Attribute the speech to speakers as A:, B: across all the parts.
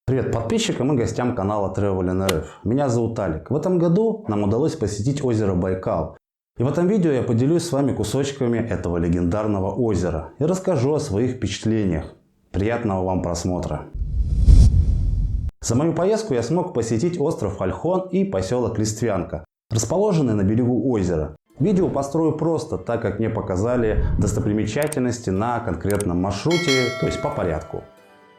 A: Привет подписчикам и гостям канала Travel.ru. Меня зовут Алик. В этом году нам удалось посетить озеро Байкал. И в этом видео я поделюсь с вами кусочками этого легендарного озера и расскажу о своих впечатлениях. Приятного вам просмотра. За мою поездку я смог посетить остров Ольхон и поселок Листвянка, расположенный на берегу озера. Видео построю просто, так как мне показали достопримечательности на конкретном маршруте, то есть по порядку.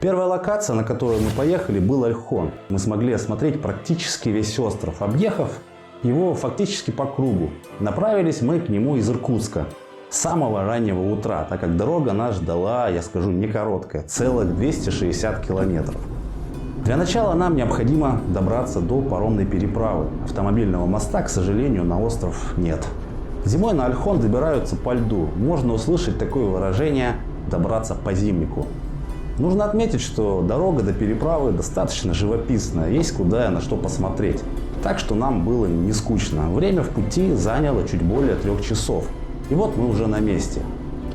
A: Первая локация, на которую мы поехали, был Ольхон. Мы смогли осмотреть практически весь остров, объехав его фактически по кругу. Направились мы к нему из Иркутска с самого раннего утра, так как дорога нас ждала, я скажу, не короткая, целых 260 километров. Для начала нам необходимо добраться до паромной переправы. Автомобильного моста, к сожалению, на остров нет. Зимой на Ольхон добираются по льду. Можно услышать такое выражение «добраться по зимнику». Нужно отметить, что дорога до переправы достаточно живописная, есть куда и на что посмотреть. Так что нам было не скучно. Время в пути заняло чуть более 3 часов. И вот мы уже на месте.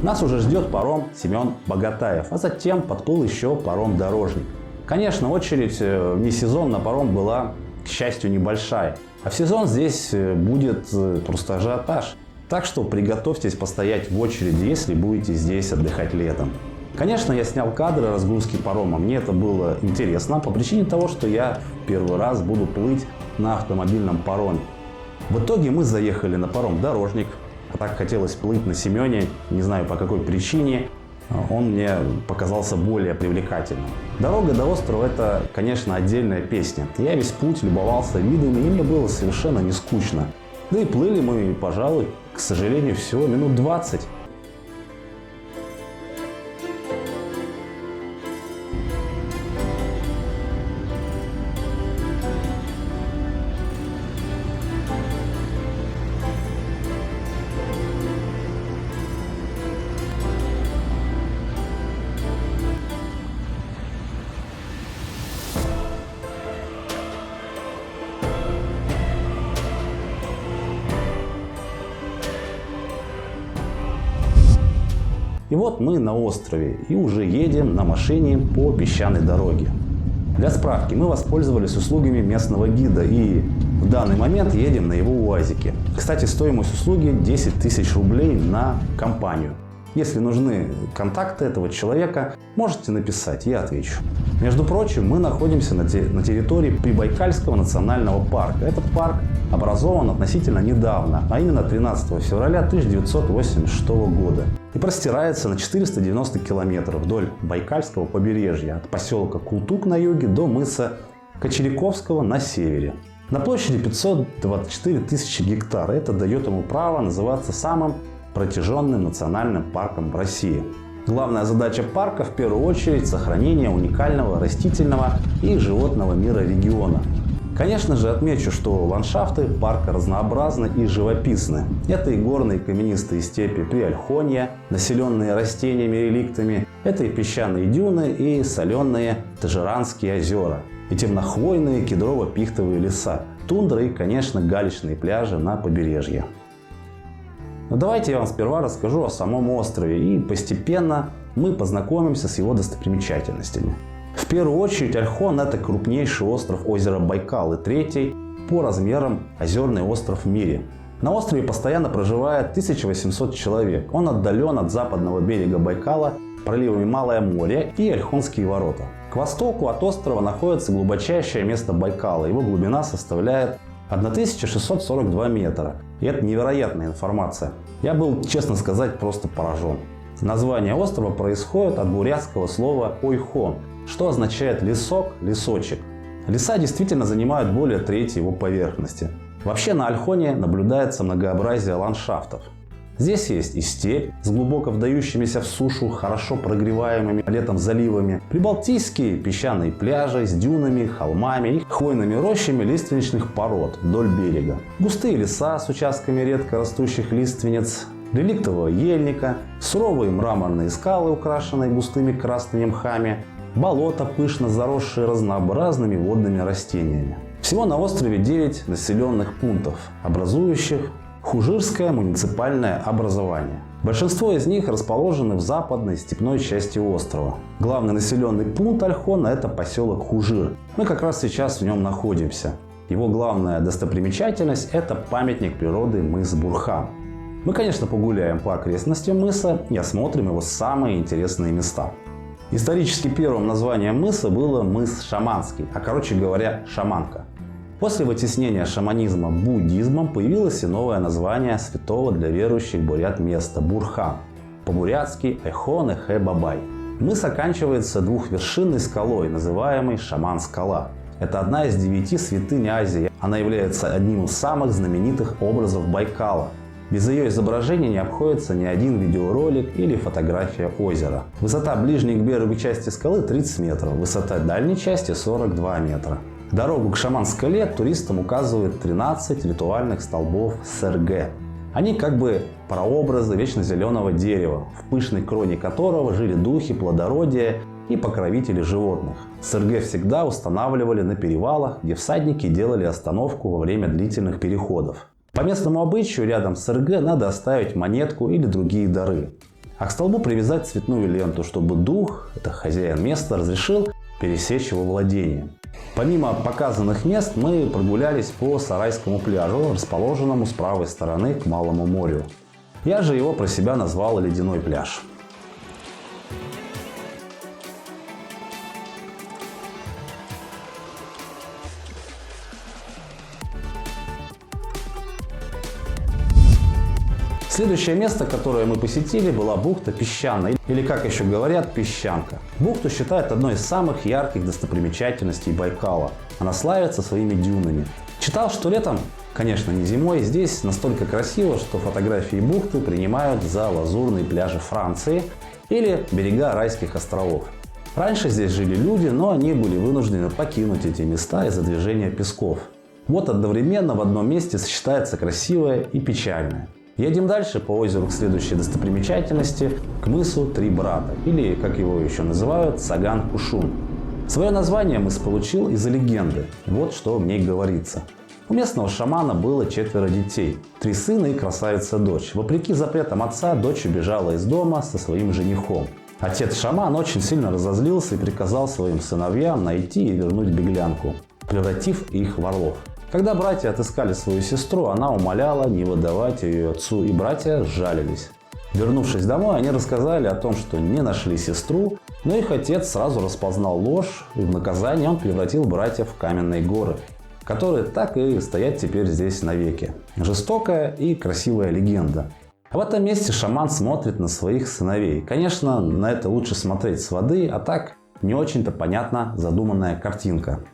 A: Нас уже ждет паром Семен Богатаев, а затем подплыл еще паром Дорожник. Конечно, очередь вне сезон на паром была, к счастью, небольшая. А в сезон здесь будет просто ажиотаж. Так что приготовьтесь постоять в очереди, если будете здесь отдыхать летом. Конечно, я снял кадры разгрузки парома. Мне это было интересно по причине того, что я в первый раз буду плыть на автомобильном пароме. В итоге мы заехали на паром Дорожник. А так хотелось плыть на Семене, не знаю по какой причине. Он мне показался более привлекательным. Дорога до острова – это, конечно, отдельная песня. Я весь путь любовался видами, и мне было совершенно не скучно. Да и плыли мы, пожалуй, к сожалению, всего минут 20. И вот мы на острове и уже едем на машине по песчаной дороге. Для справки, мы воспользовались услугами местного гида и в данный момент едем на его УАЗике. Кстати, стоимость услуги 10 тысяч рублей на компанию. Если нужны контакты этого человека, можете написать, я отвечу. Между прочим, мы находимся на территории Прибайкальского национального парка. Этот парк образован относительно недавно, а именно 13 февраля 1986 года. И простирается на 490 километров вдоль Байкальского побережья, от поселка Култук на юге до мыса Кочеряковского на севере. На площади 524 тысячи гектар. Это дает ему право называться самым протяженным национальным парком в России. Главная задача парка в первую очередь сохранение уникального растительного и животного мира региона. Конечно же, отмечу, что ландшафты парка разнообразны и живописны. Это и горные каменистые степи Приольхонья, населенные растениями и реликтами. Это и песчаные дюны, и соленые Тажиранские озера, и темнохвойные кедрово-пихтовые леса, тундра и, конечно, галечные пляжи на побережье. Но давайте я вам сперва расскажу о самом острове, и постепенно мы познакомимся с его достопримечательностями. В первую очередь Ольхон – это крупнейший остров озера Байкал и третий по размерам озерный остров в мире. На острове постоянно проживает 1800 человек. Он отдален от западного берега Байкала проливами Малое море и Ольхонские ворота. К востоку от острова находится глубочайшее место Байкала. Его глубина составляет 1642 метра. И это невероятная информация. Я был, честно сказать, просто поражен. Название острова происходит от бурятского слова «ойхон», что означает лесок, лесочек. Леса действительно занимают более трети его поверхности. Вообще на Ольхоне наблюдается многообразие ландшафтов. Здесь есть и степь с глубоко вдающимися в сушу, хорошо прогреваемыми летом заливами, прибалтийские песчаные пляжи с дюнами, холмами и хвойными рощами лиственничных пород вдоль берега, густые леса с участками редко растущих лиственниц, реликтового ельника, суровые мраморные скалы, украшенные густыми красными мхами, болота, пышно заросшие разнообразными водными растениями. Всего на острове 9 населенных пунктов, образующих Хужирское муниципальное образование. Большинство из них расположены в западной степной части острова. Главный населенный пункт Ольхона – это поселок Хужир. Мы как раз сейчас в нем находимся. Его главная достопримечательность – это памятник природы мыс Бурхан. Мы, конечно, погуляем по окрестностям мыса и осмотрим его самые интересные места. Исторически первым названием мыса было мыс Шаманский, а короче говоря, Шаманка. После вытеснения шаманизма буддизмом появилось и новое название святого для верующих бурят места – Бурхан. По-бурятски Эхон Эхе Бабай. Мыс оканчивается двухвершинной скалой, называемой Шаман-скала. Это одна из 9 святынь Азии. Она является одним из самых знаменитых образов Байкала. Без ее изображения не обходится ни один видеоролик или фотография озера. Высота ближней к берегу части скалы 30 метров, высота дальней части 42 метра. Дорогу к Шаман-скале туристам указывают 13 ритуальных столбов СРГ. Они как бы прообразы вечно зеленого дерева, в пышной кроне которого жили духи плодородия и покровители животных. СРГ всегда устанавливали на перевалах, где всадники делали остановку во время длительных переходов. По местному обычаю рядом с СРГ надо оставить монетку или другие дары. А к столбу привязать цветную ленту, чтобы дух, это хозяин места, разрешил пересечь его владение. Помимо показанных мест мы прогулялись по Сарайскому пляжу, расположенному с правой стороны к Малому морю. Я же его про себя назвал Ледяной пляж. Следующее место, которое мы посетили, была бухта Песчаная, или, как еще говорят, Песчанка. Бухту считают одной из самых ярких достопримечательностей Байкала. Она славится своими дюнами. Читал, что летом, конечно не зимой, здесь настолько красиво, что фотографии бухты принимают за лазурные пляжи Франции или берега Райских островов. Раньше здесь жили люди, но они были вынуждены покинуть эти места из-за движения песков. Вот одновременно в одном месте сочетается красивое и печальное. Едем дальше по озеру к следующей достопримечательности, к мысу Три Брата, или, как его еще называют, Саган-Кушун. Свое название мыс получил из-за легенды. Вот что в ней говорится. У местного шамана было 4 детей, 3 сына и красавица-дочь. Вопреки запретам отца, дочь убежала из дома со своим женихом. Отец-шаман очень сильно разозлился и приказал своим сыновьям найти и вернуть беглянку, превратив их в орлов. Когда братья отыскали свою сестру, она умоляла не выдавать ее отцу, и братья сжалились. Вернувшись домой, они рассказали о том, что не нашли сестру, но их отец сразу распознал ложь, и в наказание он превратил братьев в каменные горы, которые так и стоят теперь здесь навеки. Жестокая и красивая легенда. А в этом месте шаман смотрит на своих сыновей. Конечно, на это лучше смотреть с воды, а так не очень-то понятна задуманная картинка.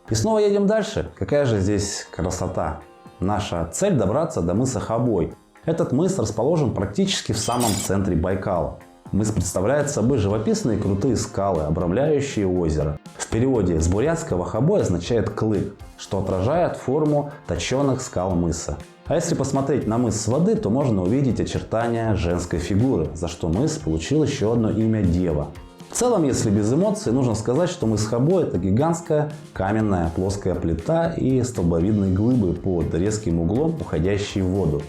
A: И снова едем дальше. Какая же здесь красота. Наша цель – добраться до мыса Хабой. Этот мыс расположен практически в самом центре Байкала. Мыс представляет собой живописные крутые скалы, обрамляющие озеро. В переводе с бурятского Хабой означает клык, что отражает форму точеных скал мыса. А если посмотреть на мыс с воды, то можно увидеть очертания женской фигуры, за что мыс получил еще одно имя – Дева. В целом, если без эмоций, нужно сказать, что мыс Хабой – это гигантская каменная плоская плита и столбовидные глыбы под резким углом, уходящие в воду.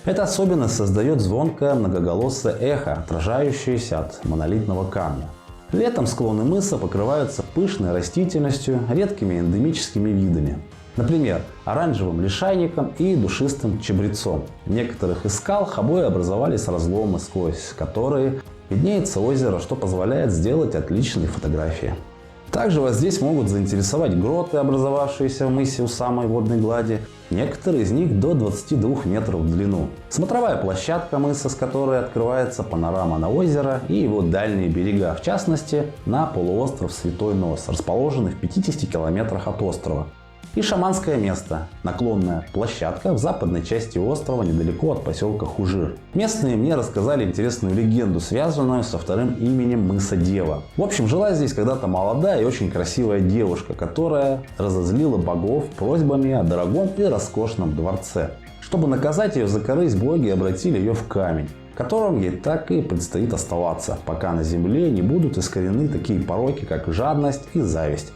A: Эта особенность создает звонкое многоголосое эхо, отражающееся от монолитного камня. Летом склоны мыса покрываются пышной растительностью, редкими эндемическими видами. Например, оранжевым лишайником и душистым чабрецом. В некоторых из скал Хабой образовались разломы, сквозь которые виднеется озеро, что позволяет сделать отличные фотографии. Также вас здесь могут заинтересовать гроты, образовавшиеся в мысе у самой водной глади. Некоторые из них до 22 метров в длину. Смотровая площадка мыса, с которой открывается панорама на озеро и его дальние берега, в частности, на полуостров Святой Нос, расположенный в 50 километрах от острова. И шаманское место – наклонная площадка в западной части острова, недалеко от поселка Хужир. Местные мне рассказали интересную легенду, связанную со вторым именем мыса Дева. В общем, жила здесь когда-то молодая и очень красивая девушка, которая разозлила богов просьбами о дорогом и роскошном дворце. Чтобы наказать ее за корысть, боги обратили ее в камень, в котором ей так и предстоит оставаться, пока на земле не будут искореneны такие пороки, как жадность и зависть.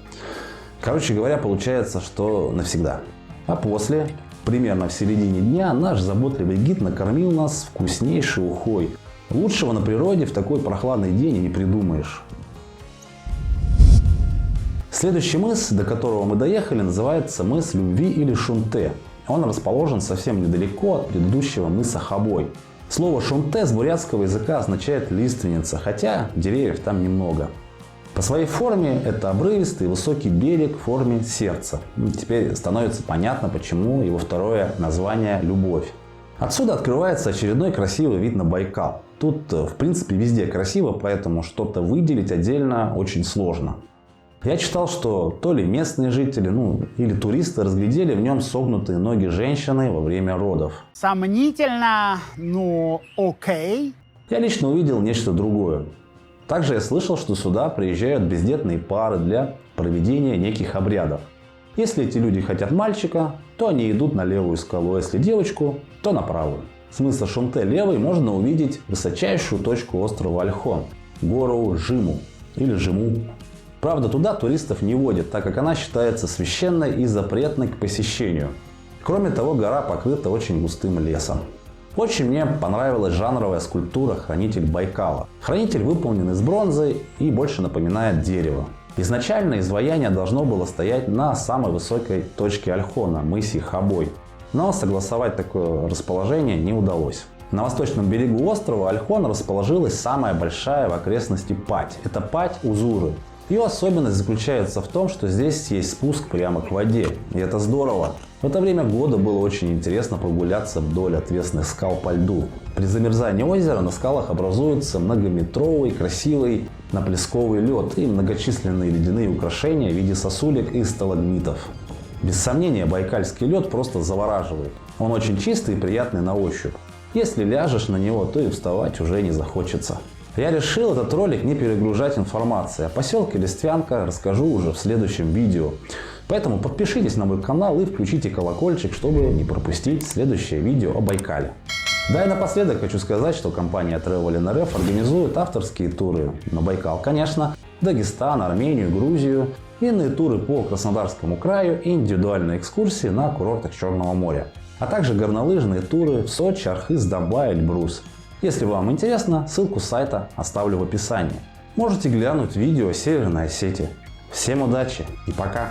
A: Короче говоря, получается, что навсегда. А после, примерно в середине дня, наш заботливый гид накормил нас вкуснейшей ухой. Лучшего на природе в такой прохладный день и не придумаешь. Следующий мыс, до которого мы доехали, называется мыс Любви или Шунте. Он расположен совсем недалеко от предыдущего мыса Хабой. Слово «шунте» с бурятского языка означает «лиственница», хотя деревьев там немного. По своей форме это обрывистый высокий берег в форме сердца. Теперь становится понятно, почему его второе название – «Любовь». Отсюда открывается очередной красивый вид на Байкал. Тут, в принципе, везде красиво, поэтому что-то выделить отдельно очень сложно. Я читал, что то ли местные жители, или туристы разглядели в нем согнутые ноги женщины во время родов.
B: Сомнительно, окей.
A: Я лично увидел нечто другое. Также я слышал, что сюда приезжают бездетные пары для проведения неких обрядов. Если эти люди хотят мальчика, то они идут на левую скалу, а если девочку, то на правую. С мыса Шунте левой можно увидеть высочайшую точку острова Ольхон – гору Жиму или Жиму. Правда, туда туристов не водят, так как она считается священной и запретной к посещению. Кроме того, гора покрыта очень густым лесом. Очень мне понравилась жанровая скульптура «Хранитель Байкала». Хранитель выполнен из бронзы и больше напоминает дерево. Изначально изваяние должно было стоять на самой высокой точке Ольхона – мысе Хабой. Но согласовать такое расположение не удалось. На восточном берегу острова Ольхон расположилась самая большая в окрестности пать. Это пать Узуры. Ее особенность заключается в том, что здесь есть спуск прямо к воде. И это здорово. В это время года было очень интересно прогуляться вдоль отвесных скал по льду. При замерзании озера на скалах образуется многометровый, красивый наплесковый лед и многочисленные ледяные украшения в виде сосулек и сталагмитов. Без сомнения, байкальский лед просто завораживает. Он очень чистый и приятный на ощупь. Если ляжешь на него, то и вставать уже не захочется. Я решил этот ролик не перегружать информацией. О поселке Листвянка расскажу уже в следующем видео. Поэтому подпишитесь на мой канал и включите колокольчик, чтобы не пропустить следующее видео о Байкале. Да и напоследок хочу сказать, что компания Travel.nrf организует авторские туры на Байкал, конечно, Дагестан, Армению, Грузию, иные туры по Краснодарскому краю и индивидуальные экскурсии на курортах Черного моря, а также горнолыжные туры в Сочи, Архыз, Донбай, Эльбрус. Если вам интересно, ссылку с сайта оставлю в описании. Можете глянуть видео о Северной Осетии. Всем удачи и пока!